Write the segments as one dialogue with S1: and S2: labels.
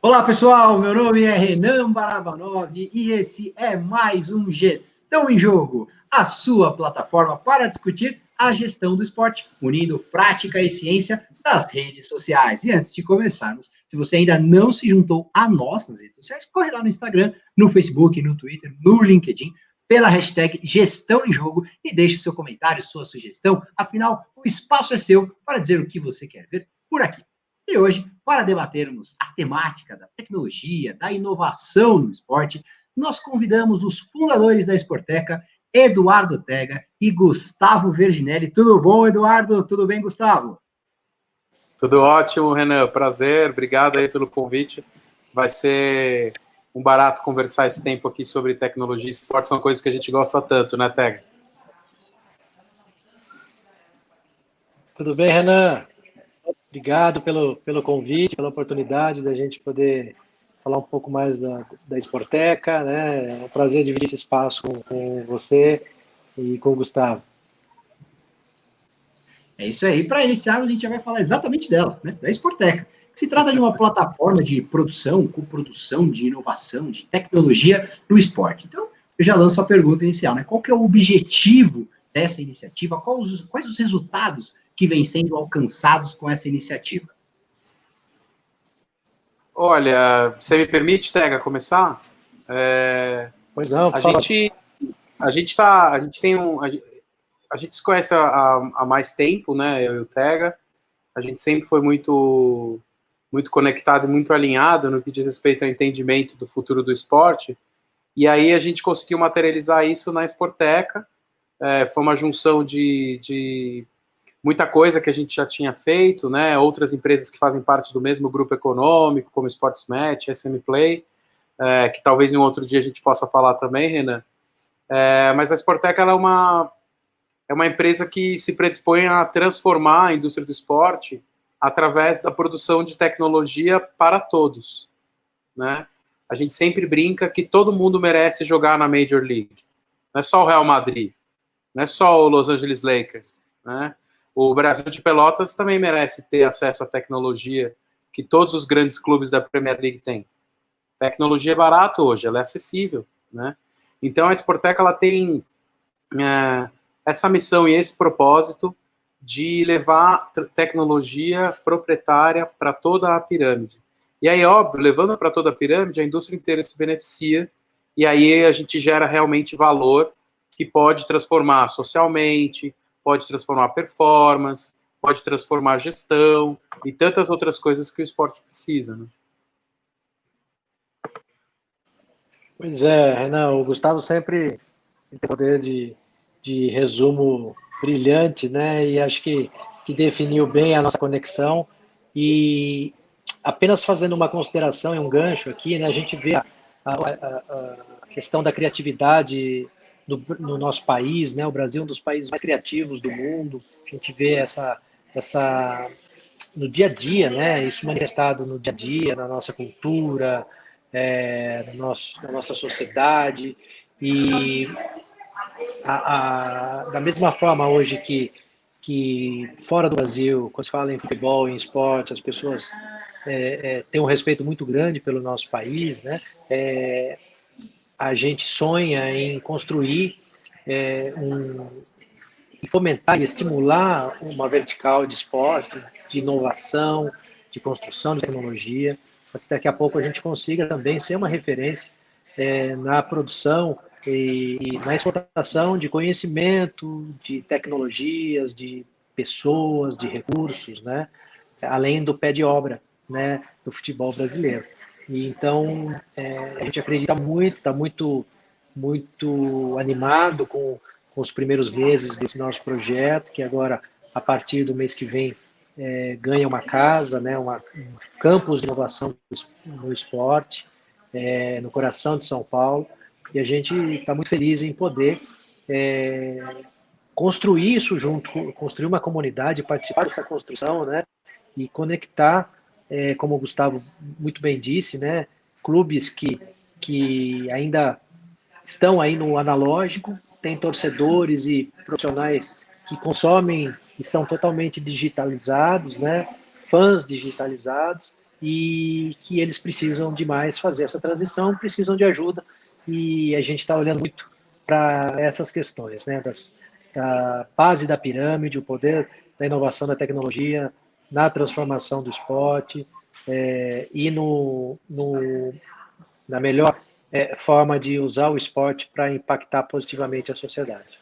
S1: Olá, pessoal. Meu nome é Renan Barabanov e esse é mais um Gestão em Jogo, a sua plataforma para discutir a gestão do esporte, unindo prática e ciência das redes sociais. E antes de começarmos, se você ainda não se juntou a nós nas redes sociais, corre lá no Instagram, no Facebook, no Twitter, no LinkedIn, pela hashtag Gestão em Jogo e deixe seu comentário, sua sugestão. Afinal, o espaço é seu para dizer o que você quer ver por aqui. E hoje, para debatermos a temática da tecnologia, da inovação no esporte, nós convidamos os fundadores da Sporteca, Eduardo Tega e Gustavo Verginelli. Tudo bom, Eduardo? Tudo bem, Gustavo?
S2: Tudo ótimo, Renan. Prazer. Obrigado aí pelo convite. Vai ser um barato conversar esse tempo aqui sobre tecnologia e esporte. São coisas que a gente gosta tanto, né, Tega?
S3: Tudo bem, Renan? Obrigado pelo convite, pela oportunidade da gente poder falar um pouco mais da Sporteca, né? É um prazer dividir esse espaço com você e com o Gustavo.
S1: É isso aí. Para iniciarmos, a gente já vai falar exatamente dela, né? Da Sporteca, que se trata de uma plataforma de produção, coprodução, de inovação, de tecnologia no esporte. Então, eu já lanço a pergunta inicial, né? Qual que é o objetivo dessa iniciativa? Quais os resultados que vêm sendo alcançados com essa iniciativa?
S2: Olha, você me permite, Tega, começar?
S3: Pois não,
S2: a gente se conhece há mais tempo, né? Eu e o Tega. A gente sempre foi muito conectado e muito alinhado no que diz respeito ao entendimento do futuro do esporte. E aí a gente conseguiu materializar isso na Sporteca. Foi uma junção de muita coisa que a gente já tinha feito, né? Outras empresas que fazem parte do mesmo grupo econômico, como Sportsmatch, SM Play, que talvez em um outro dia a gente possa falar também, Renan. Mas a Sporteca ela é uma empresa que se predispõe a transformar a indústria do esporte através da produção de tecnologia para todos, né? A gente sempre brinca que todo mundo merece jogar na Major League. Não é só o Real Madrid, não é só o Los Angeles Lakers, né? O Brasil de Pelotas também merece ter acesso à tecnologia que todos os grandes clubes da Premier League têm. Tecnologia é barato hoje, ela é acessível, né? Então a Sporteca ela tem essa missão e esse propósito de levar tecnologia proprietária para toda a pirâmide. E aí, óbvio, levando para toda a pirâmide, a indústria inteira se beneficia, e aí a gente gera realmente valor que pode transformar socialmente, pode transformar performance, pode transformar gestão e tantas outras coisas que o esporte precisa, né?
S3: Pois é, Renan, o Gustavo sempre tem poder de resumo brilhante, né? E acho que definiu bem a nossa conexão. E apenas fazendo uma consideração e um gancho aqui, né? A gente vê a questão da criatividade no nosso país, né? O Brasil é um dos países mais criativos do mundo. A gente vê essa no dia a dia, né? Isso manifestado no dia a dia, na nossa cultura, na nossa sociedade. E da mesma forma hoje que fora do Brasil, quando se fala em futebol, em esporte, as pessoas têm um respeito muito grande pelo nosso país, né? A gente sonha em construir e fomentar e estimular uma vertical de esportes, de inovação, de construção de tecnologia, para que daqui a pouco a gente consiga também ser uma referência na produção e na exportação de conhecimento, de tecnologias, de pessoas, de recursos, né? Além do pé de obra, né, do futebol brasileiro. E então a gente acredita muito, está muito animado com os primeiros meses desse nosso projeto, que agora, a partir do mês que vem, ganha uma casa, né, um campus de inovação no esporte, no coração de São Paulo, e a gente está muito feliz em poder construir isso junto, construir uma comunidade, participar dessa construção, né, e conectar, como o Gustavo muito bem disse, né, clubes que ainda estão aí no analógico, tem torcedores e profissionais que consomem e são totalmente digitalizados, né? Fãs digitalizados, e que eles precisam demais fazer essa transição, precisam de ajuda, e a gente está olhando muito para essas questões, né, da base da pirâmide, o poder da inovação da tecnologia na transformação do esporte, e na melhor forma de usar o esporte para impactar positivamente a sociedade.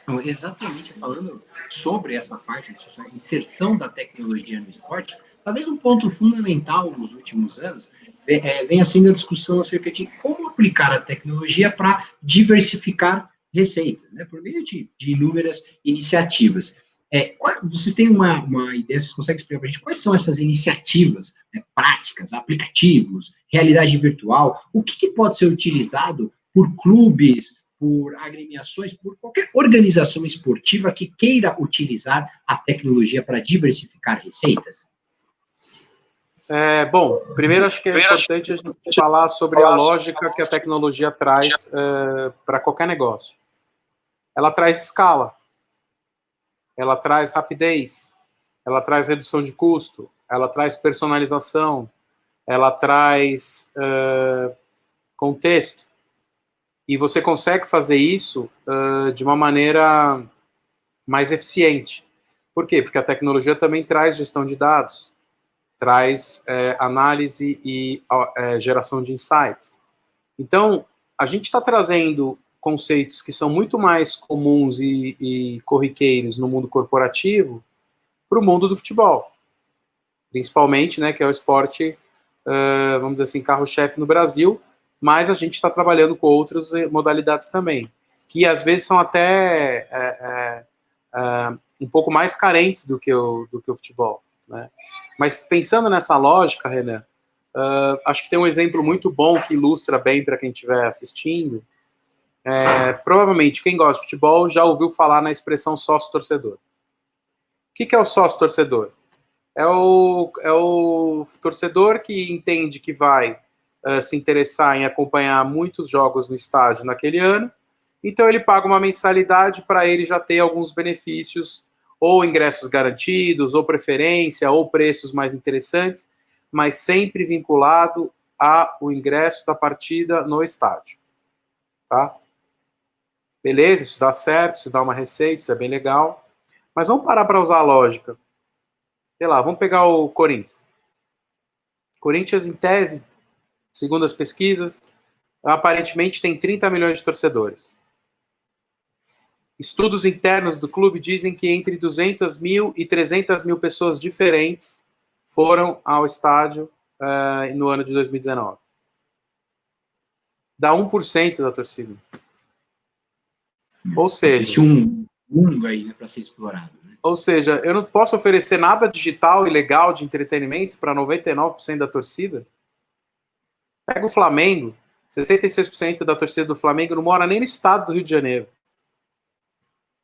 S1: Então, exatamente falando sobre essa parte de inserção da tecnologia no esporte, talvez um ponto fundamental nos últimos anos venha sendo a discussão acerca de como aplicar a tecnologia para diversificar receitas, né, por meio de inúmeras iniciativas. Vocês têm uma ideia, vocês conseguem explicar para a gente quais são essas iniciativas, né, práticas, aplicativos, realidade virtual, o que pode ser utilizado por clubes, por agremiações, por qualquer organização esportiva que queira utilizar a tecnologia para diversificar receitas?
S2: Bom, primeiro acho que é importante a gente falar sobre a lógica que a tecnologia traz para qualquer negócio. Ela traz escala, ela traz rapidez, ela traz redução de custo, ela traz personalização, ela traz contexto. E você consegue fazer isso de uma maneira mais eficiente. Por quê? Porque a tecnologia também traz gestão de dados, traz análise e geração de insights. Então, a gente está trazendo conceitos que são muito mais comuns e corriqueiros no mundo corporativo para o mundo do futebol. Principalmente, né, que é o esporte, vamos dizer assim, carro-chefe no Brasil, mas a gente está trabalhando com outras modalidades também, que às vezes são até um pouco mais carentes do que o futebol, né? Mas pensando nessa lógica, Renan, acho que tem um exemplo muito bom que ilustra bem para quem estiver assistindo. Provavelmente quem gosta de futebol já ouviu falar na expressão sócio-torcedor. O que é o sócio-torcedor? É o torcedor que entende que vai se interessar em acompanhar muitos jogos no estádio naquele ano, então ele paga uma mensalidade para ele já ter alguns benefícios, ou ingressos garantidos, ou preferência, ou preços mais interessantes, mas sempre vinculado ao ingresso da partida no estádio. Tá? Beleza, isso dá certo, isso dá uma receita, isso é bem legal, mas vamos parar para usar a lógica. Sei lá, vamos pegar o Corinthians. Corinthians, em tese, segundo as pesquisas, aparentemente tem 30 milhões de torcedores. Estudos internos do clube dizem que entre 200 mil e 300 mil pessoas diferentes foram ao estádio no ano de 2019. Dá 1% da torcida. Ou seja...
S1: Existe um mundo aí, né, para ser explorado. Né?
S2: Ou seja, eu não posso oferecer nada digital e legal de entretenimento para 99% da torcida. Pega o Flamengo, 66% da torcida do Flamengo não mora nem no estado do Rio de Janeiro.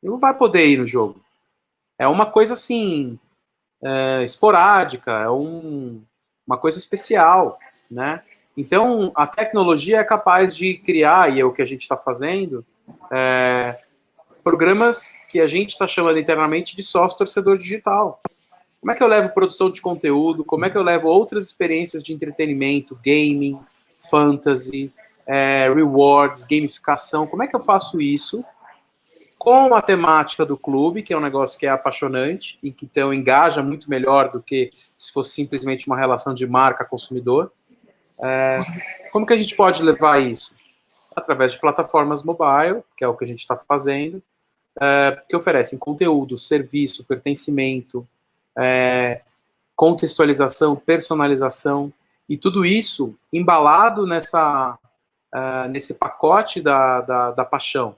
S2: Não vai poder ir no jogo. É uma coisa assim, esporádica, é uma coisa especial, né? Então, a tecnologia é capaz de criar, e é o que a gente está fazendo, programas que a gente está chamando internamente de sócio-torcedor digital. Como é que eu levo produção de conteúdo? Como é que eu levo outras experiências de entretenimento, gaming, fantasy, rewards, gamificação? Como é que eu faço isso com a temática do clube, que é um negócio que é apaixonante e que então engaja muito melhor do que se fosse simplesmente uma relação de marca-consumidor? Como que a gente pode levar isso? Através de plataformas mobile, que é o que a gente está fazendo, que oferecem conteúdo, serviço, pertencimento, contextualização, personalização, e tudo isso embalado nesse pacote da paixão.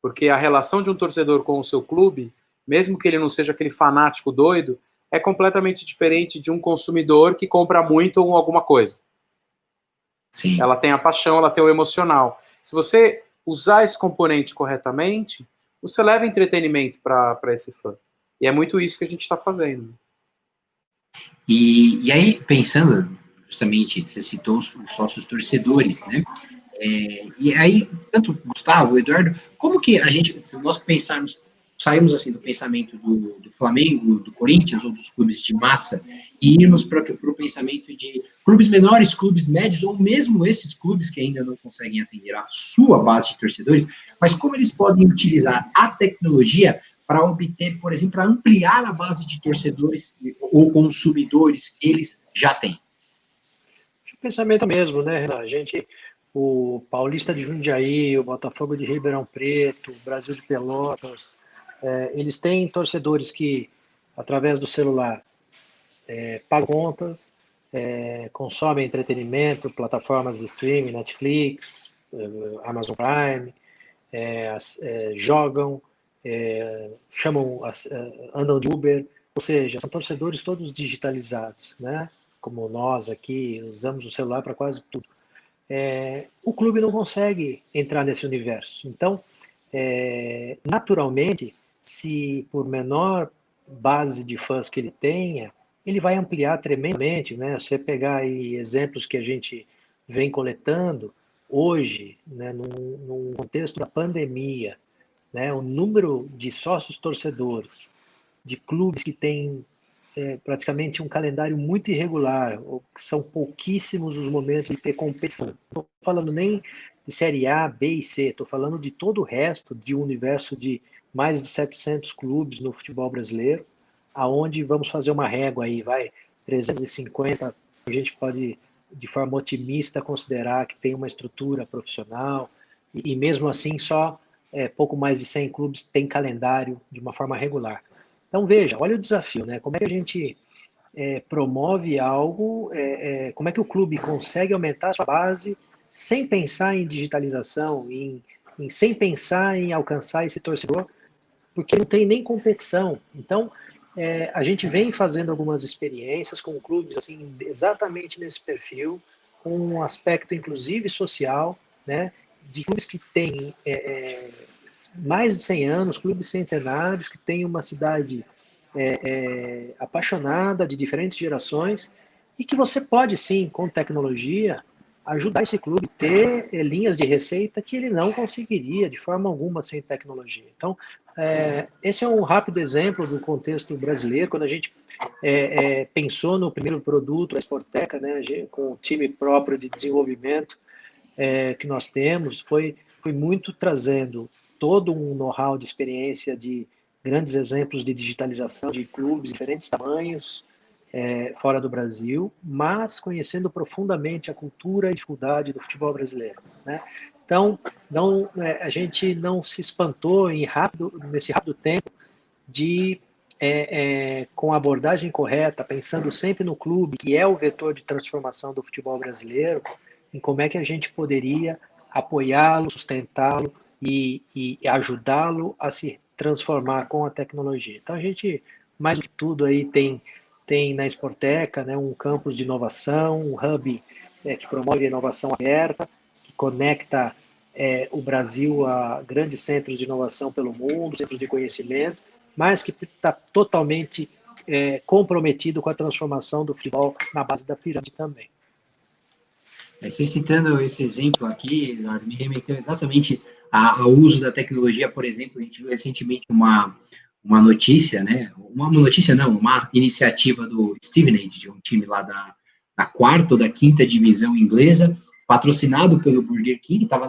S2: Porque a relação de um torcedor com o seu clube, mesmo que ele não seja aquele fanático doido, é completamente diferente de um consumidor que compra muito ou alguma coisa.
S1: Sim.
S2: Ela tem a paixão, ela tem o emocional. Se você usar esse componente corretamente, você leva entretenimento para esse fã. E é muito isso que a gente está fazendo.
S1: E aí, pensando, justamente, você citou os sócios torcedores, né? E aí, tanto o Gustavo, o Eduardo, como que se nós pensarmos saímos assim do pensamento do Flamengo, do Corinthians ou dos clubes de massa e irmos para o pensamento de clubes menores, clubes médios ou mesmo esses clubes que ainda não conseguem atender a sua base de torcedores, mas como eles podem utilizar a tecnologia para obter, por exemplo, para ampliar a base de torcedores ou consumidores que eles já têm.
S3: O pensamento mesmo, né, Renan? A gente, o Paulista de Jundiaí, o Botafogo de Ribeirão Preto, o Brasil de Pelotas, eles têm torcedores que, através do celular, pagam contas, consomem entretenimento, plataformas de streaming, Netflix, Amazon Prime, jogam, chamam, andam de Uber, ou seja, são torcedores todos digitalizados, né? Como nós aqui, usamos o celular para quase tudo. O clube não consegue entrar nesse universo. Então, naturalmente, se por menor base de fãs que ele tenha, ele vai ampliar tremendamente, né? Você pegar aí exemplos que a gente vem coletando hoje, né, num contexto da pandemia, né, o número de sócios torcedores de clubes que têm praticamente um calendário muito irregular, ou que são pouquíssimos os momentos de ter competição. Não estou falando nem de Série A, B e C, estou falando de todo o resto de um universo de mais de 700 clubes no futebol brasileiro, aonde vamos fazer uma régua aí, vai, 350, a gente pode, de forma otimista, considerar que tem uma estrutura profissional, e mesmo assim só pouco mais de 100 clubes têm calendário de uma forma regular. Então, veja, olha o desafio, né? Como é que a gente promove algo, como é que o clube consegue aumentar a sua base sem pensar em digitalização, sem pensar em alcançar esse torcedor, porque não tem nem competição. Então, a gente vem fazendo algumas experiências com clubes assim, exatamente nesse perfil, com um aspecto inclusive social, né? De clubes que têm mais de 100 anos, clubes centenários, que têm uma cidade apaixonada, de diferentes gerações, e que você pode sim, com tecnologia, ajudar esse clube a ter linhas de receita que ele não conseguiria de forma alguma sem tecnologia. Então, esse é um rápido exemplo do contexto brasileiro, quando a gente pensou no primeiro produto, a Sporteca, né, com o time próprio de desenvolvimento que nós temos, foi muito trazendo todo um know-how de experiência de grandes exemplos de digitalização de clubes de diferentes tamanhos fora do Brasil, mas conhecendo profundamente a cultura e dificuldade do futebol brasileiro, né? Então, a gente não se espantou nesse rápido tempo de, com a abordagem correta, pensando sempre no clube, que é o vetor de transformação do futebol brasileiro, em como é que a gente poderia apoiá-lo, sustentá-lo e ajudá-lo a se transformar com a tecnologia. Então, a gente, mais do que tudo, aí tem na Sporteca, né, um campus de inovação, um hub que promove a inovação aberta, que conecta o Brasil a grandes centros de inovação pelo mundo, centros de conhecimento, mas que está totalmente comprometido com a transformação do futebol na base da pirâmide também.
S1: Você citando esse exemplo aqui, Eduardo, me remeteu exatamente ao uso da tecnologia. Por exemplo, a gente viu recentemente uma notícia, né? Uma notícia não, uma iniciativa do Stevenage, de um time lá da quarta ou da quinta divisão inglesa, patrocinado pelo Burger King, estava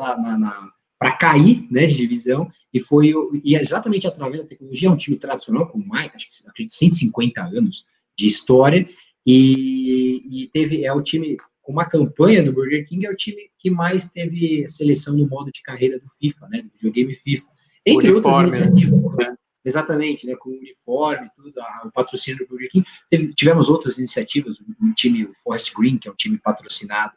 S1: para cair, né, de divisão, e exatamente através da tecnologia, é um time tradicional, com mais, acho que acredito, 150 anos de história, e o time, com uma campanha do Burger King, é o time que mais teve seleção no modo de carreira do FIFA, né, do videogame FIFA, entre
S2: uniforme,
S1: outras iniciativas. Né? Exatamente, né, com o uniforme, tudo, o patrocínio do Burger King. Tivemos outras iniciativas, um time, o Forest Green, que é um time patrocinado,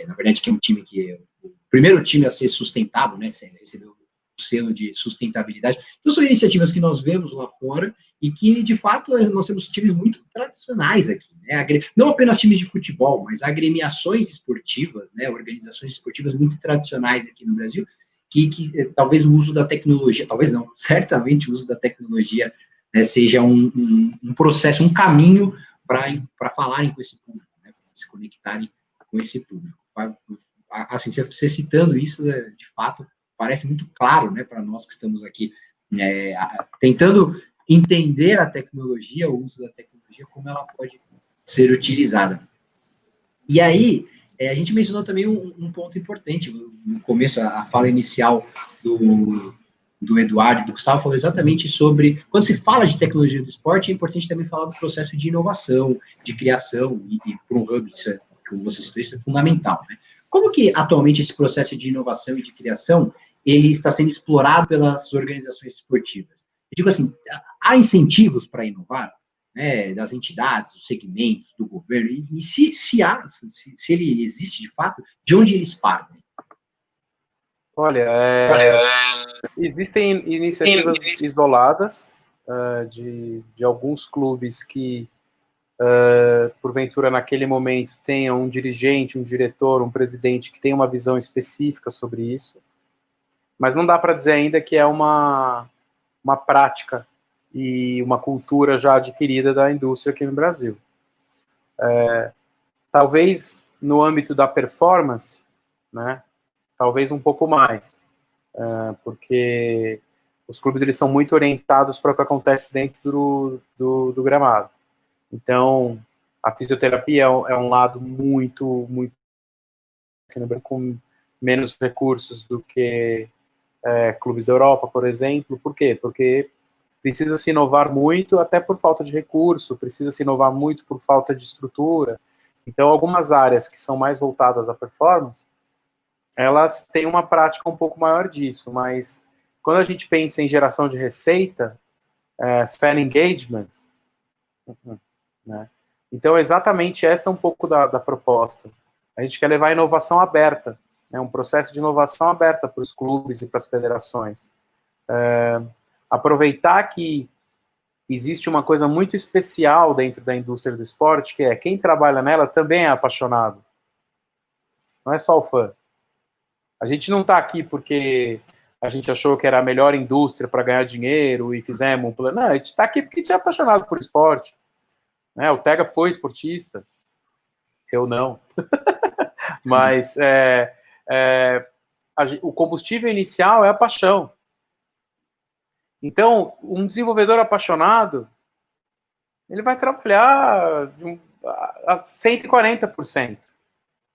S1: na verdade, que é um time que o primeiro time a ser sustentado, né, recebeu o selo de sustentabilidade. Então, são iniciativas que nós vemos lá fora e que, de fato, nós temos times muito tradicionais aqui, né, não apenas times de futebol, mas agremiações esportivas, né, organizações esportivas muito tradicionais aqui no Brasil, que talvez o uso da tecnologia, talvez não, certamente o uso da tecnologia, né, seja um processo, um caminho para falarem com esse público, né, para se conectarem com esse público. Assim, você citando isso, de fato, parece muito claro, né, para nós que estamos aqui tentando entender a tecnologia, o uso da tecnologia, como ela pode ser utilizada. E aí, a gente mencionou também um ponto importante, no começo, a fala inicial do Eduardo e do Gustavo falou exatamente sobre, quando se fala de tecnologia do esporte, é importante também falar do processo de inovação, de criação, e para um hub, isso como vocês fez, isso é fundamental, né? Como que, atualmente, esse processo de inovação e de criação, ele está sendo explorado pelas organizações esportivas? Eu digo assim, há incentivos para inovar, né, das entidades, dos segmentos, do governo, e se ele existe de fato, de onde eles partem?
S2: Olha, existem iniciativas isoladas de alguns clubes que, porventura, naquele momento, tenham um dirigente, um diretor, um presidente que tem uma visão específica sobre isso, mas não dá para dizer ainda que é uma prática e uma cultura já adquirida da indústria aqui no Brasil. Talvez no âmbito da performance, né, talvez um pouco mais, porque os clubes eles são muito orientados para o que acontece dentro do gramado. Então, a fisioterapia é um lado muito com menos recursos do que clubes da Europa, por exemplo. Por quê? Porque precisa se inovar muito, até por falta de recurso, precisa se inovar muito por falta de estrutura. Então, algumas áreas que são mais voltadas à performance, elas têm uma prática um pouco maior disso, mas quando a gente pensa em geração de receita, fan engagement, né? Então, exatamente essa é um pouco da proposta. A gente quer levar a inovação aberta, um processo de inovação aberta para os clubes e para as federações. Aproveitar que existe uma coisa muito especial dentro da indústria do esporte, que é quem trabalha nela também é apaixonado. Não é só o fã. A gente não está aqui porque a gente achou que era a melhor indústria para ganhar dinheiro e fizemos um plano. Não, a gente está aqui porque a gente é apaixonado por esporte. O Tega foi esportista. Eu não. Mas o combustível inicial é a paixão. Então, um desenvolvedor apaixonado, ele vai trabalhar a 140%,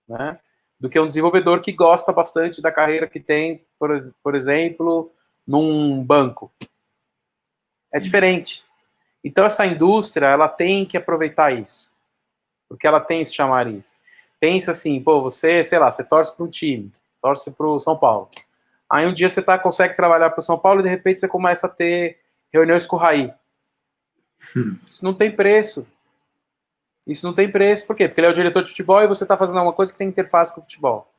S2: né? Do que um desenvolvedor que gosta bastante da carreira que tem, por exemplo, num banco. É diferente. Então, essa indústria, ela tem que aproveitar isso, porque ela tem esse chamariz. Pensa assim, você, sei lá, você torce para um time, torce para o São Paulo. Aí um dia você consegue trabalhar para o São Paulo e de repente você começa a ter reuniões com o Raí. Isso não tem preço. Isso não tem preço. Por quê? Porque ele é o diretor de futebol e você está fazendo alguma coisa que tem interface com o futebol.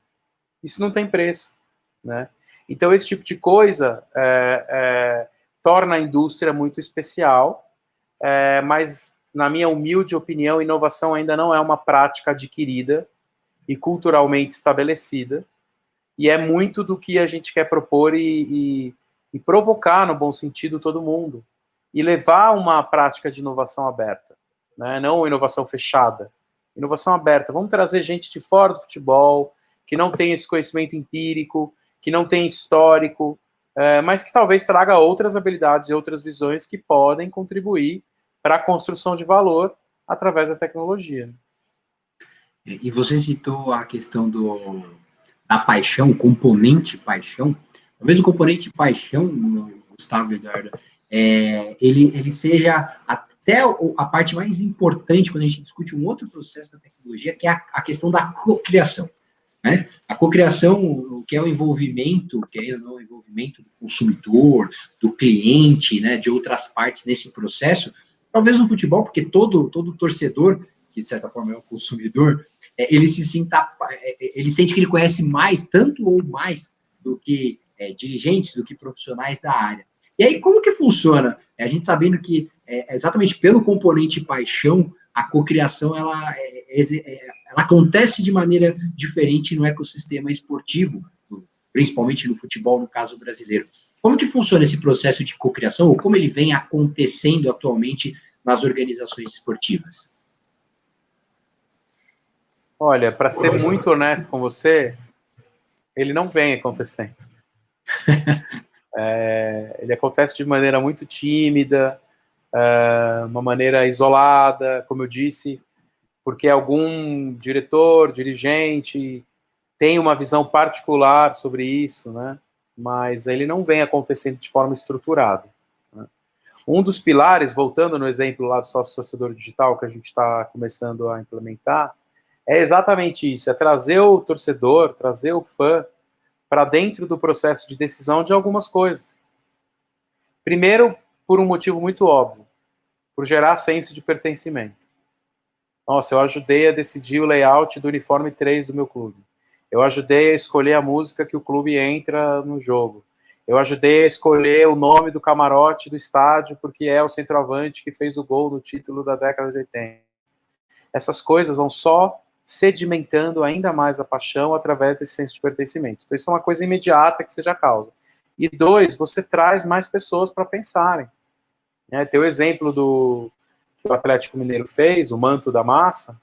S2: Isso não tem preço, né? Então, esse tipo de coisa torna a indústria muito especial, mas, na minha humilde opinião, inovação ainda não é uma prática adquirida e culturalmente estabelecida, e é muito do que a gente quer propor e provocar, no bom sentido, todo mundo, e levar uma prática de inovação aberta. Né? Não inovação fechada, inovação aberta. Vamos trazer gente de fora do futebol, que não tem esse conhecimento empírico, que não tem histórico, mas que talvez traga outras habilidades e outras visões que podem contribuir para a construção de valor através da tecnologia.
S1: E você citou a questão da paixão, componente paixão. Talvez o componente paixão, Gustavo e Eduardo, ele seja até a parte mais importante quando a gente discute um outro processo da tecnologia, que é a questão da cocriação. Né? A cocriação, que é o envolvimento, querendo ou não, o envolvimento do consumidor, do cliente, né, de outras partes nesse processo, talvez no futebol, porque todo torcedor, que de certa forma é um consumidor, ele sente que ele conhece mais, tanto ou mais, do que dirigentes, do que profissionais da área. E aí, como que funciona? A gente sabendo que, exatamente pelo componente paixão, a cocriação, ela acontece de maneira diferente no ecossistema esportivo, principalmente no futebol, no caso brasileiro. Como que funciona esse processo de cocriação, ou como ele vem acontecendo atualmente nas organizações esportivas?
S2: Olha, para ser muito honesto com você, ele não vem acontecendo. Ele acontece de maneira muito tímida, uma maneira isolada, como eu disse, porque algum diretor, dirigente tem uma visão particular sobre isso, né? Mas ele não vem acontecendo de forma estruturada. Né? Um dos pilares, voltando no exemplo lá do sócio-torcedor digital que a gente está começando a implementar, é exatamente isso, é trazer o torcedor, trazer o fã para dentro do processo de decisão de algumas coisas. Primeiro, por um motivo muito óbvio, por gerar senso de pertencimento. Nossa, eu ajudei a decidir o layout do uniforme 3 do meu clube. Eu ajudei a escolher a música que o clube entra no jogo. Eu ajudei a escolher o nome do camarote do estádio, porque é o centroavante que fez o gol do título da década de 80. Essas coisas vão só sedimentando ainda mais a paixão através desse senso de pertencimento. Então, isso é uma coisa imediata que você já causa. E dois, você traz mais pessoas para pensarem. Tem o exemplo que o Atlético Mineiro fez, o manto da massa,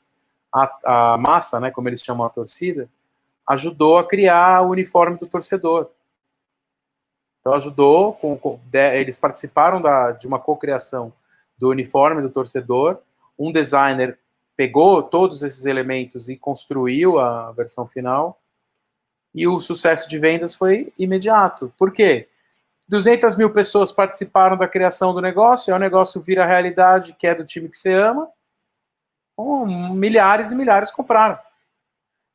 S2: a massa, né, como eles chamam a torcida, ajudou a criar o uniforme do torcedor. Então ajudou, eles participaram de uma cocriação do uniforme do torcedor, um designer pegou todos esses elementos e construiu a versão final, e o sucesso de vendas foi imediato. Por quê? 200 mil pessoas participaram da criação do negócio, aí o negócio vira realidade, que é do time que você ama, milhares e milhares compraram.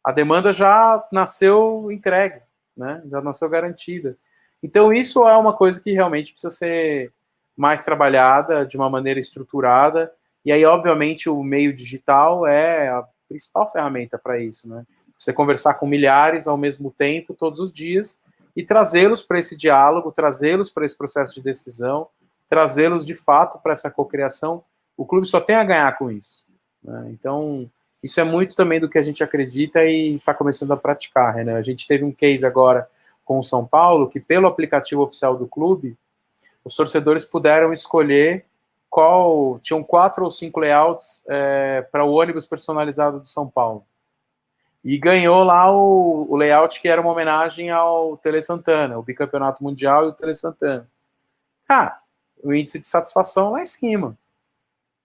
S2: A demanda já nasceu entregue, né? Já nasceu garantida. Então isso é uma coisa que realmente precisa ser mais trabalhada, de uma maneira estruturada, e aí obviamente o meio digital é a principal ferramenta para isso, né? Você conversar com milhares ao mesmo tempo, todos os dias, e trazê-los para esse diálogo, trazê-los para esse processo de decisão, trazê-los de fato para essa cocriação. O clube só tem a ganhar com isso, né? Então isso é muito também do que a gente acredita e está começando a praticar, né? A gente teve um case agora com o São Paulo, que pelo aplicativo oficial do clube, os torcedores puderam escolher tinham 4 ou 5 layouts para o ônibus personalizado de São Paulo. E ganhou lá o layout que era uma homenagem ao Tele Santana, o bicampeonato mundial e o Tele Santana. Cara, o índice de satisfação lá em cima.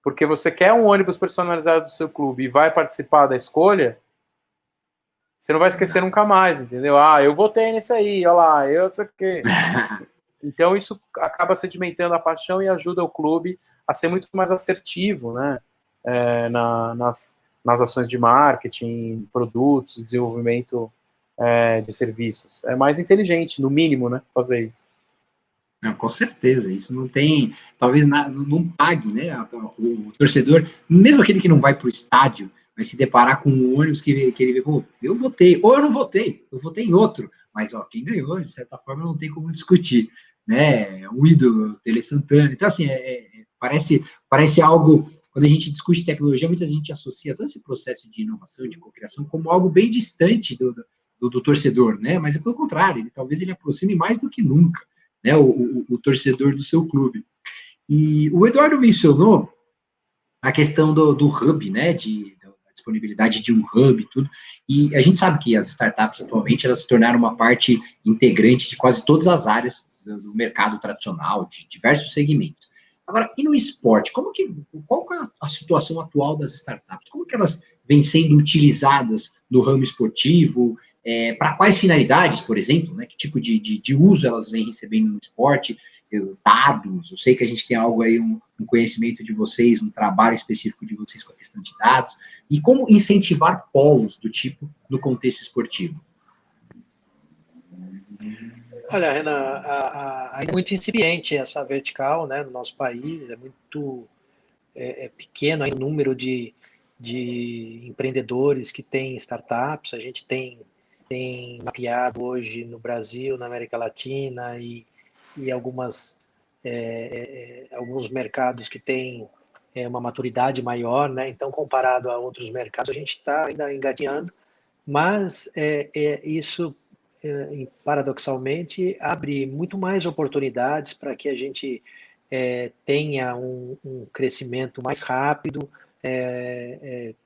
S2: Porque você quer um ônibus personalizado do seu clube e vai participar da escolha, você não vai esquecer nunca mais, entendeu? Eu votei nesse aí, olha lá, eu sei o quê. Então isso acaba sedimentando a paixão e ajuda o clube a ser muito mais assertivo, né? Nas ações de marketing, produtos, desenvolvimento de serviços. É mais inteligente, no mínimo, né? Fazer isso.
S1: Não, com certeza, isso não tem, talvez não pague, né, o torcedor, mesmo aquele que não vai para o estádio, vai se deparar com um ônibus que ele vê, pô, eu votei, ou eu votei em outro, mas, ó, quem ganhou, de certa forma, não tem como discutir, né, um ídolo, Tele Santana, então, assim, parece algo, quando a gente discute tecnologia, muita gente associa todo esse processo de inovação, de cocriação, como algo bem distante do torcedor, né, mas é pelo contrário, talvez ele aproxime mais do que nunca, né, o torcedor do seu clube. E o Eduardo mencionou a questão do hub, né, da disponibilidade de um hub e tudo, e a gente sabe que as startups atualmente elas se tornaram uma parte integrante de quase todas as áreas do mercado tradicional, de diversos segmentos. Agora, e no esporte, qual é a situação atual das startups? Como que elas vêm sendo utilizadas no ramo esportivo? Para quais finalidades, por exemplo, né? Que tipo de uso elas vêm recebendo no esporte? Dados, eu sei que a gente tem algo aí, um conhecimento de vocês, um trabalho específico de vocês com a questão de dados, e como incentivar polos do tipo no contexto esportivo?
S3: Olha, Renan, é muito incipiente essa vertical, né, no nosso país, é muito pequeno aí o número de empreendedores que têm startups. A gente tem mapeado hoje no Brasil, na América Latina e alguns mercados que têm uma maturidade maior, né? Então, comparado a outros mercados, a gente está ainda engatinhando, mas isso, paradoxalmente, abre muito mais oportunidades para que a gente tenha um crescimento mais rápido,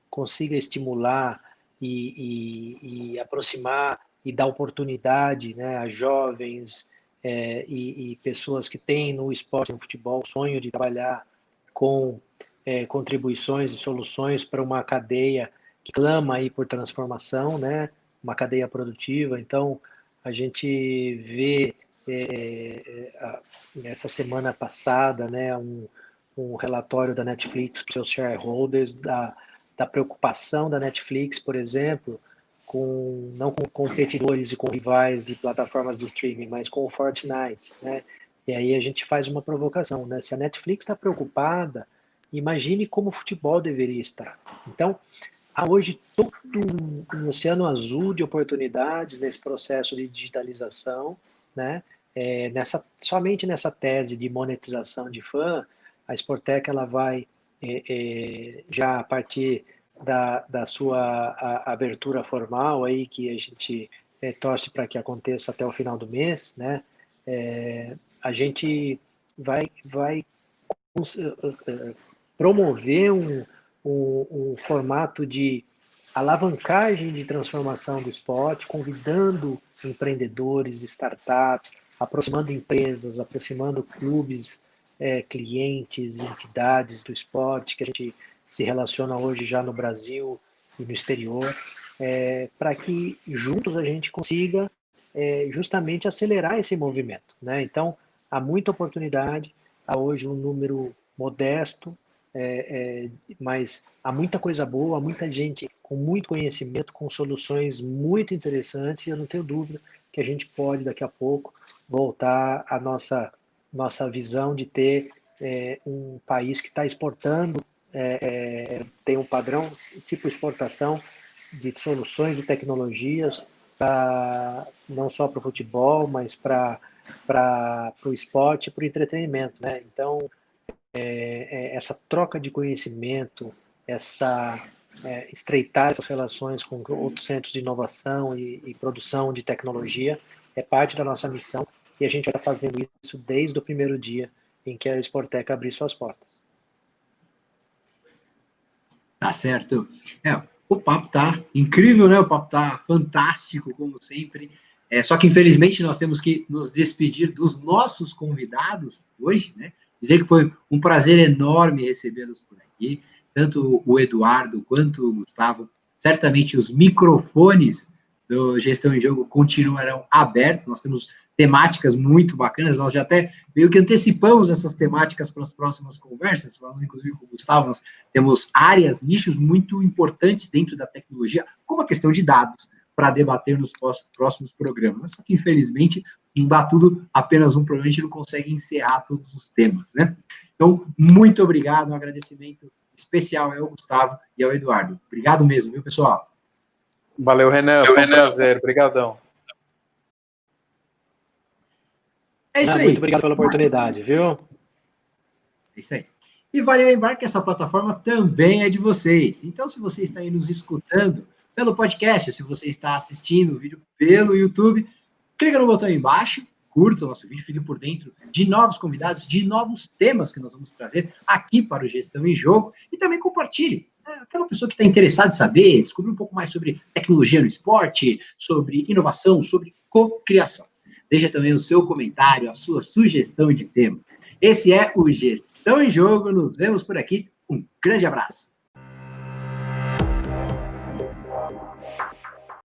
S3: consiga estimular e aproximar e dar oportunidade, né, a jovens e pessoas que têm no esporte, no futebol, o sonho de trabalhar com contribuições e soluções para uma cadeia que clama aí por transformação, né? Uma cadeia produtiva. Então, a gente vê essa semana passada, né, um relatório da Netflix para os seus shareholders da preocupação da Netflix, por exemplo, não com competidores e com rivais de plataformas de streaming, mas com o Fortnite, né? E aí a gente faz uma provocação, né? Se a Netflix está preocupada, imagine como o futebol deveria estar. Então, há hoje todo um oceano azul de oportunidades nesse processo de digitalização, né? Somente nessa tese de monetização de fã, a Sportec ela vai já a partir da sua abertura formal aí que a gente torce para que aconteça até o final do mês, né? A gente vai promover um formato de alavancagem de transformação do esporte, convidando empreendedores, startups, aproximando empresas, aproximando clubes, clientes, entidades do esporte, que a gente se relaciona hoje já no Brasil e no exterior, para que juntos a gente consiga justamente acelerar esse movimento, né? Então, há muita oportunidade, há hoje um número modesto, mas há muita coisa boa, há muita gente com muito conhecimento, com soluções muito interessantes, e eu não tenho dúvida que a gente pode, daqui a pouco, voltar à nossa visão de ter um país que está exportando, tem um padrão tipo exportação de soluções e tecnologias, não só para o futebol, mas para o esporte e para o entretenimento, né? Então, essa troca de conhecimento, estreitar essas relações com outros centros de inovação e produção de tecnologia é parte da nossa missão, e a gente vai estar fazendo isso desde o primeiro dia em que a Sportec abrir suas portas.
S1: Tá certo. O papo tá incrível, né? O papo tá fantástico, como sempre. Só que, infelizmente, nós temos que nos despedir dos nossos convidados hoje, né? Dizer que foi um prazer enorme recebê-los por aqui, tanto o Eduardo quanto o Gustavo. Certamente os microfones do Gestão em Jogo continuarão abertos. Nós temos temáticas muito bacanas, nós já até meio que antecipamos essas temáticas para as próximas conversas, falando inclusive com o Gustavo, nós temos áreas, nichos muito importantes dentro da tecnologia, como a questão de dados, para debater nos próximos programas. Só que, infelizmente, não dá tudo apenas um programa, a gente não consegue encerrar todos os temas, né? Então, muito obrigado, um agradecimento especial ao Gustavo e ao Eduardo. Obrigado mesmo, viu, pessoal?
S2: Valeu, Renan, foi um prazer, obrigadão.
S1: É isso aí.
S3: Muito obrigado pela oportunidade, viu?
S1: É isso aí. E vale lembrar que essa plataforma também é de vocês. Então, se você está aí nos escutando pelo podcast, se você está assistindo o vídeo pelo YouTube, clica no botão aí embaixo, curta o nosso vídeo, fique por dentro de novos convidados, de novos temas que nós vamos trazer aqui para o Gestão em Jogo, e também compartilhe. Aquela pessoa que está interessada em saber, descobrir um pouco mais sobre tecnologia no esporte, sobre inovação, sobre cocriação. Deixa também o seu comentário, a sua sugestão de tema. Esse é o Gestão em Jogo. Nos vemos por aqui. Um grande abraço.